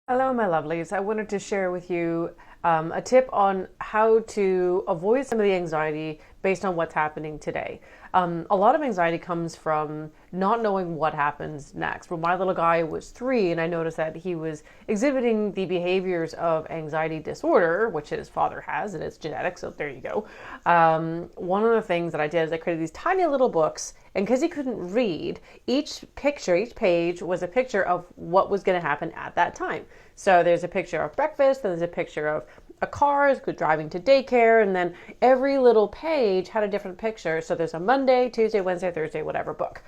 Hello, my lovelies. I wanted to share with you a tip on how to avoid some of the anxiety based on what's happening today. A lot of anxiety comes from not knowing what happens next. When my little guy was 3 and I noticed that he was exhibiting the behaviors of anxiety disorder, which his father has, and it's genetic, so there you go. One of the things that I did is I created these tiny little books, and because he couldn't read, each page was a picture of what was going to happen at that time. So there's a picture of breakfast, then there's a picture of a car, driving to daycare, and then every little page had a different picture. So there's a Monday, Tuesday, Wednesday, Thursday, whatever book.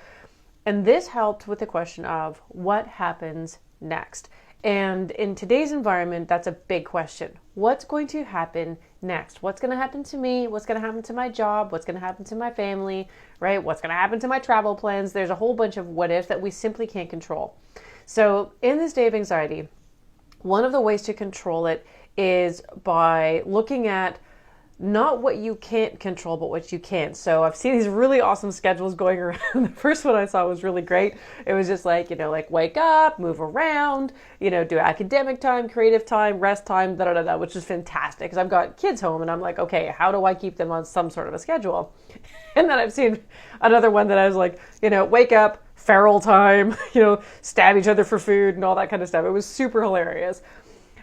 And this helped with the question of what happens next. And in today's environment, that's a big question. What's going to happen next? What's going to happen to me? What's going to happen to my job? What's going to happen to my family, right? What's going to happen to my travel plans? There's a whole bunch of what ifs that we simply can't control. So in this day of anxiety, one of the ways to control it is by looking at not what you can't control, but what you can. So I've seen these really awesome schedules going around. The first one I saw was really great. It was just like, wake up, move around, do academic time, creative time, rest time, which is fantastic because I've got kids home and I'm like, okay, how do I keep them on some sort of a schedule? And then I've seen another one that I was like, wake up, feral time, stab each other for food and all that kind of stuff. It was super hilarious.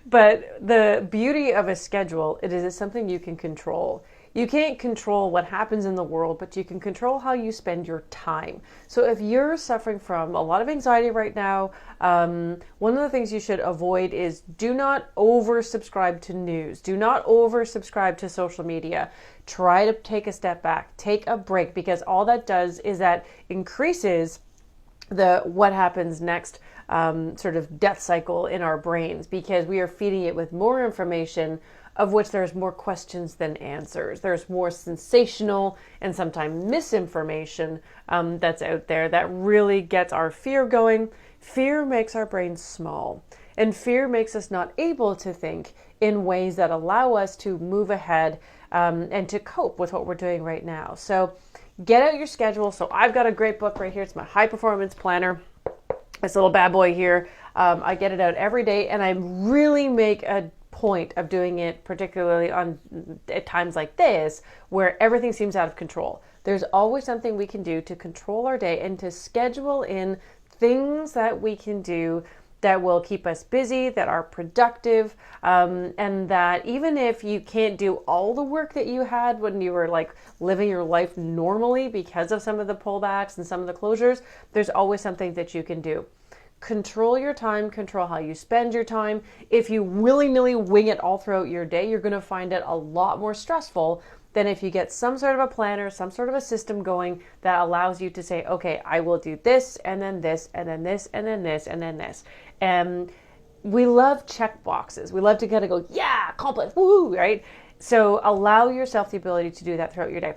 But the beauty of a schedule, it is something you can control. You can't control what happens in the world, but you can control how you spend your time. So if you're suffering from a lot of anxiety right now, one of the things you should avoid is do not oversubscribe to news. Do not oversubscribe to social media. Try to take a step back, take a break, because all that does is that increases the what happens next sort of death cycle in our brains, because we are feeding it with more information of which there's more questions than answers. There's more sensational and sometimes misinformation that's out there that really gets our fear going. Fear makes our brains small, and fear makes us not able to think in ways that allow us to move ahead and to cope with what we're doing right now. So get out your schedule. So I've got a great book right here. It's my high performance planner. This little bad boy here. I get it out every day, and I really make a point of doing it, particularly at times like this, where everything seems out of control. There's always something we can do to control our day and to schedule in things that we can do that will keep us busy, that are productive, and that even if you can't do all the work that you had when you were like living your life normally because of some of the pullbacks and some of the closures, there's always something that you can do. Control your time, control how you spend your time. If you willy-nilly wing it all throughout your day, you're going to find it a lot more stressful than if you get some sort of a planner, some sort of a system going that allows you to say, okay, I will do this, and then this, and then this, and then this, and then this. And we love check boxes. We love to kind of go, yeah, accomplished, woohoo, right? So allow yourself the ability to do that throughout your day.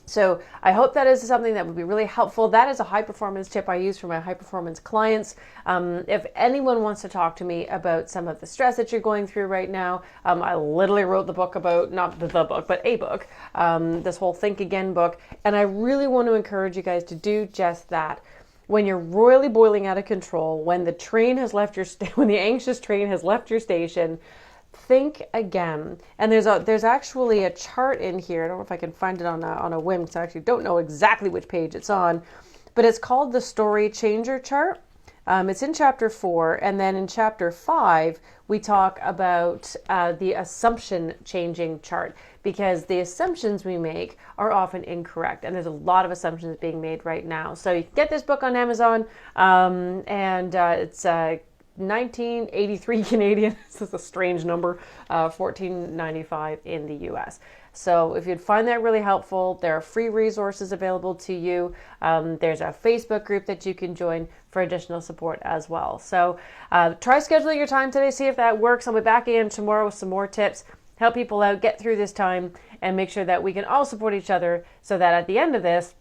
So I hope that is something that would be really helpful. That is a high performance tip I use for my high performance clients. If anyone wants to talk to me about some of the stress that you're going through right now, I literally wrote the book about, not the book, but a book, this whole Think Again book. And I really want to encourage you guys to do just that. When you're royally boiling out of control, when the train has left when the anxious train has left your station, think again. And there's actually a chart in here. I don't know if I can find it on a whim, because I actually don't know exactly which page it's on, but it's called the Story Changer chart. It's in chapter 4, and then in chapter 5 we talk about the assumption changing chart, because the assumptions we make are often incorrect, and there's a lot of assumptions being made right now. So you can get this book on Amazon, and it's 1983 Canadian. This is a strange number, $14.95 in the US. So if you'd find that really helpful, there are free resources available to you. There's a Facebook group that you can join for additional support as well. So try scheduling your time today, see if that works. I'll be back again tomorrow with some more tips, help people out, get through this time, and make sure that we can all support each other so that at the end of this,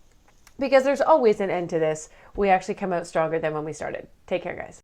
because there's always an end to this, we actually come out stronger than when we started. Take care, guys.